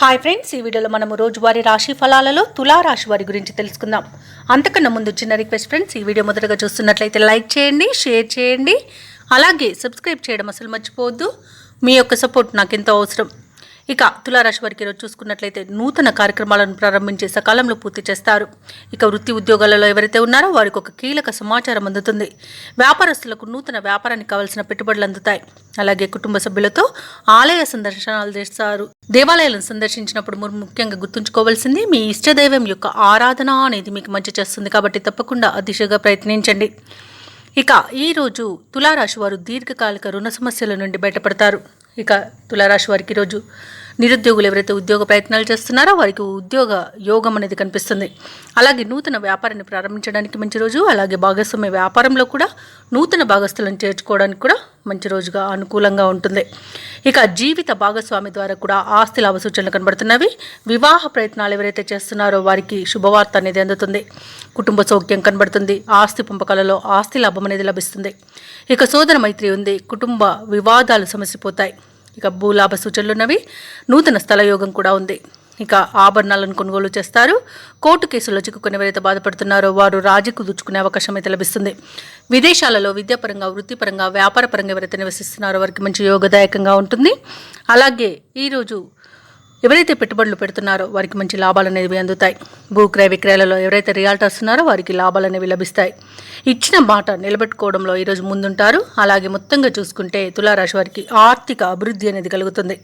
Hi friends, ఈ వీడియోలో మనము రోజువారీ రాశి ఫలాలలో తులా రాశి వారి గురించి తెలుసుకుందాం. అంతకన్నా ముందు చిన్న రిక్వెస్ట్ ఫ్రెండ్స్, ఈ వీడియో మొదటగా చూస్తున్నట్లయితే లైక్ చేయండి, షేర్ చేయండి, అలాగే సబ్స్క్రైబ్ చేయడం అసలు మర్చిపోవద్దు. మీ యొక్క సపోర్ట్ నాకు ఎంతో అవసరం. ఇక తులారాశి వారికి ఈరోజు చూసుకున్నట్లయితే నూతన కార్యక్రమాలను ప్రారంభించే సకాలంలో పూర్తి చేస్తారు. ఇక వృత్తి ఉద్యోగాలలో ఎవరైతే ఉన్నారో వారికి ఒక కీలక సమాచారం అందుతుంది. వ్యాపారస్తులకు నూతన వ్యాపారానికి కావాల్సిన పెట్టుబడులు అందుతాయి. అలాగే కుటుంబ సభ్యులతో ఆలయ సందర్శనాలు చేస్తారు. దేవాలయాలను సందర్శించినప్పుడు ముఖ్యంగా గుర్తుంచుకోవాల్సింది మీ ఇష్టదైవం యొక్క ఆరాధన అనేది మీకు మంచి చేస్తుంది. కాబట్టి తప్పకుండా ఆ దిశగా ప్రయత్నించండి. ఇక ఈరోజు తులారాశి వారు దీర్ఘకాలిక రుణ సమస్యల నుండి బయటపడతారు. ఇక తులారాశి వారికి ఈరోజు నిరుద్యోగులు ఎవరైతే ఉద్యోగ ప్రయత్నాలు చేస్తున్నారో వారికి ఉద్యోగ యోగం అనేది కనిపిస్తుంది. అలాగే నూతన వ్యాపారాన్ని ప్రారంభించడానికి మంచి రోజు. అలాగే భాగస్వామ్య వ్యాపారంలో కూడా నూతన భాగస్తులను చేర్చుకోవడానికి కూడా మంచి రోజుగా అనుకూలంగా ఉంటుంది. ఇక జీవిత భాగస్వామి ద్వారా కూడా ఆస్తి లాభ సూచనలు కనబడుతున్నవి. వివాహ ప్రయత్నాలు ఎవరైతే చేస్తున్నారో వారికి శుభవార్త అనేది అందుతుంది. కుటుంబ సౌఖ్యం కనబడుతుంది. ఆస్తి పంపకాలలో ఆస్తి లాభం అనేది లభిస్తుంది. ఇక సోదర మైత్రి ఉంది. కుటుంబ వివాదాలు సమసిపోతాయి. ఇక భూలాభ సూచనలు ఉన్నవి. నూతన స్థల యోగం కూడా ఉంది. ఇక ఆభరణాలను కొనుగోలు చేస్తారు. కోర్టు కేసుల్లో చిక్కుకుని ఎవరైతే బాధపడుతున్నారో వారు రాజీ కుదుర్చుకునే అవకాశం అయితే లభిస్తుంది. విదేశాలలో విద్యాపరంగా, వృత్తిపరంగా, వ్యాపారపరంగా ఎవరైతే నివసిస్తున్నారో వారికి మంచి యోగదాయకంగా ఉంటుంది. అలాగే ఈరోజు ఎవరైతే పెట్టుబడులు పెడుతున్నారో వారికి మంచి లాభాలు అనేవి అందుతాయి. భూక్రయ విక్రయాలలో ఎవరైతే రియాల్టర్స్ ఉన్నారో వారికి లాభాలు అనేవి లభిస్తాయి. ఇచ్చిన మాట నిలబెట్టుకోవడంలో ఈరోజు ముందుంటారు. అలాగే మొత్తంగా చూసుకుంటే తులారాశి వారికి ఆర్థిక అభివృద్ధి అనేది కలుగుతుంది.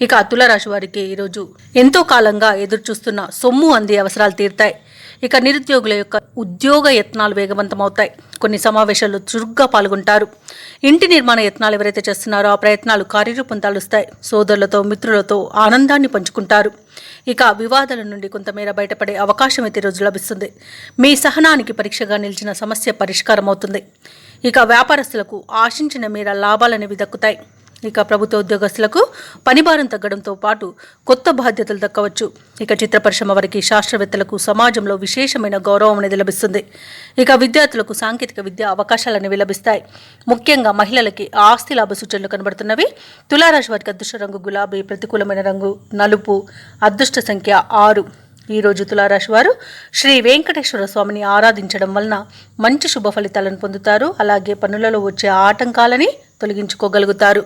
ఇక తులారాశి వారికి ఈరోజు ఎంతో కాలంగా ఎదురు చూస్తున్న సొమ్ము అంది అవసరాలు తీరుతాయి. ఇక నిరుద్యోగుల యొక్క ఉద్యోగ యత్నాలు వేగవంతమవుతాయి. కొన్ని సమావేశాల్లో చురుగ్గా పాల్గొంటారు. ఇంటి నిర్మాణ యత్నాలు ఎవరైతే చేస్తున్నారో ఆ ప్రయత్నాలు కార్యరూపం దాలుస్తాయి. సోదరులతో, మిత్రులతో ఆనందాన్ని పంచుకుంటారు. ఇక వివాదాల నుండి కొంతమేర బయటపడే అవకాశం అయితే రోజు లభిస్తుంది. మీ సహనానికి పరీక్షగా నిలిచిన సమస్య పరిష్కారం అవుతుంది. ఇక వ్యాపారస్తులకు ఆశించిన మేర లాభాలనేవి దక్కుతాయి. ఇక ప్రభుత్వ ఉద్యోగస్తులకు పనిభారం తగ్గడంతో పాటు కొత్త బాధ్యతలు దక్కవచ్చు. ఇక చిత్ర పరిశ్రమ వారికి, శాస్త్రవేత్తలకు సమాజంలో విశేషమైన గౌరవం అనేది లభిస్తుంది. ఇక విద్యార్థులకు సాంకేతిక విద్య అవకాశాలు అనేవి లభిస్తాయి. ముఖ్యంగా మహిళలకి ఆస్తి లాభ సూచనలు కనబడుతున్నవి. తులారాశి వారికి అదృష్ట రంగు గులాబీ, ప్రతికూలమైన రంగు నలుపు, అదృష్ట సంఖ్య 6. ఈరోజు తులారాశి వారు శ్రీ వెంకటేశ్వర స్వామిని ఆరాధించడం వలన మంచి శుభ ఫలితాలను పొందుతారు. అలాగే పనులలో వచ్చే ఆటంకాలని తొలగించుకోగలుగుతారు.